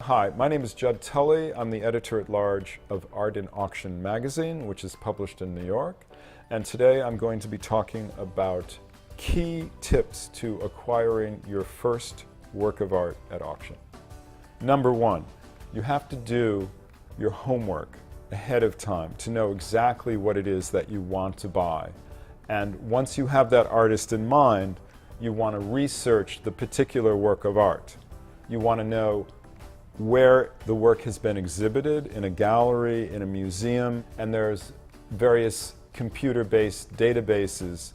Hi, my name is Judd Tully. I'm the editor-at-large of Art in Auction magazine, which is published in New York. And today I'm going to be talking about key tips to acquiring your first work of art at auction. Number one, you have to do your homework ahead of time to know exactly what it is that you want to buy. And once you have that artist in mind, you want to research the particular work of art. You want to know where the work has been exhibited, in a gallery, in a museum, and there's various computer-based databases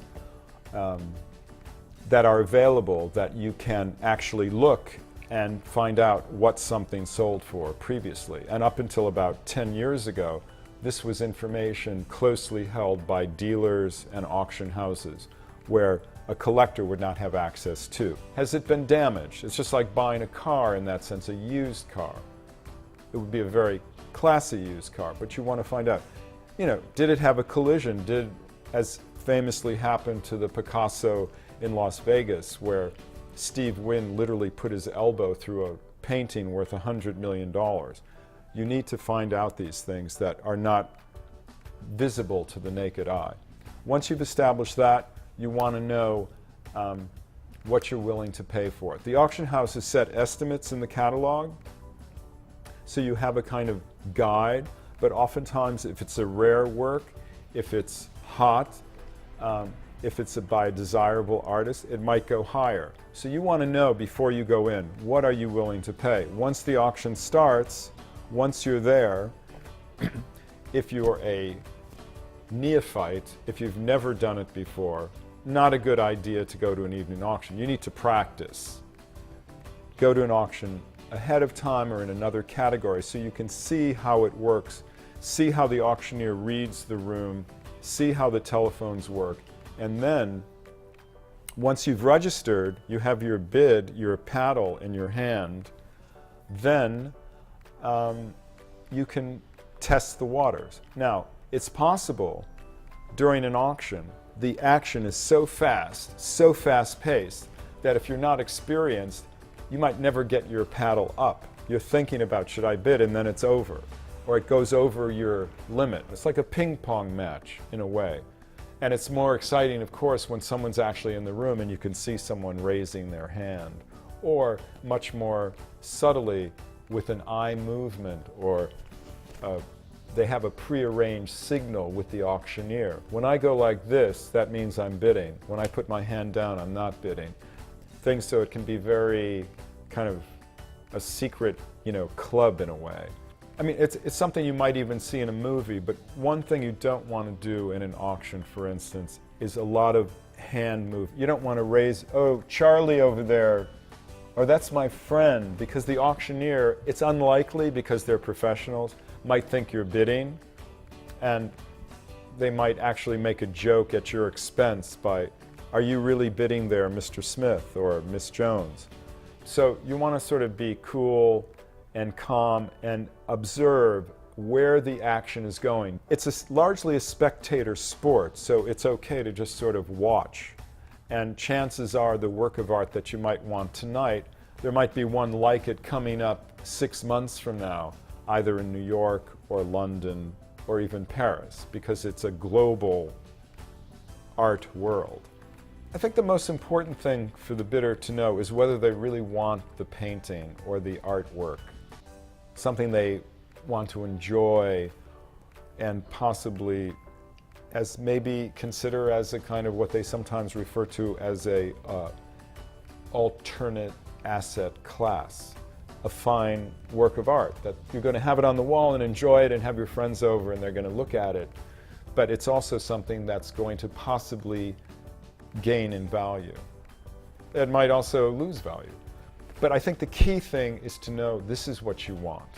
that are available that you can actually look and find out what something sold for previously. And up until about 10 years ago, this was information closely held by dealers and auction houses, where a collector would not have access to. Has it been damaged? It's just like buying a car in that sense, a used car. It would be a very classy used car, but you want to find out, did it have a collision? Did, as famously happened to the Picasso in Las Vegas, where Steve Wynn literally put his elbow through a painting worth $100 million. You need to find out these things that are not visible to the naked eye. Once you've established that, you want to know what you're willing to pay for it. The auction house has set estimates in the catalog, so you have a kind of guide, but oftentimes if it's a rare work, if it's hot, if it's by a desirable artist, it might go higher. So you want to know before you go in, what are you willing to pay? Once the auction starts, once you're there, if you're a neophyte, if you've never done it before, not a good idea to go to an evening auction. You need to practice. Go to an auction ahead of time or in another category so you can see how it works, see how the auctioneer reads the room, see how the telephones work, and then once you've registered, you have your bid, your paddle in your hand, then you can test the waters. Now, it's possible during an auction, the action is so fast-paced, that if you're not experienced, you might never get your paddle up. You're thinking about, should I bid, and then it's over. Or it goes over your limit. It's like a ping pong match, in a way. And it's more exciting, of course, when someone's actually in the room and you can see someone raising their hand. Or much more subtly, with an eye movement, or they have a prearranged signal with the auctioneer. When I go like this, that means I'm bidding. When I put my hand down, I'm not bidding. Things so it can be very kind of a secret, club in a way. I mean, it's something you might even see in a movie, but one thing you don't want to do in an auction, for instance, is a lot of hand move. You don't want to raise, oh, Charlie over there, or that's my friend, because the auctioneer, it's unlikely because they're professionals, might think you're bidding, and they might actually make a joke at your expense by, are you really bidding there, Mr. Smith or Miss Jones? So you want to sort of be cool and calm and observe where the action is going. It's largely a spectator sport, so it's okay to just sort of watch. And chances are the work of art that you might want tonight, there might be one like it coming up 6 months from now, either in New York or London or even Paris, because it's a global art world. I think the most important thing for the bidder to know is whether they really want the painting or the artwork, something they want to enjoy and possibly as maybe consider as a kind of what they sometimes refer to as a alternate asset class. A fine work of art that you're going to have it on the wall and enjoy it and have your friends over and they're going to look at it, but it's also something that's going to possibly gain in value. It might also lose value. But I think the key thing is to know this is what you want.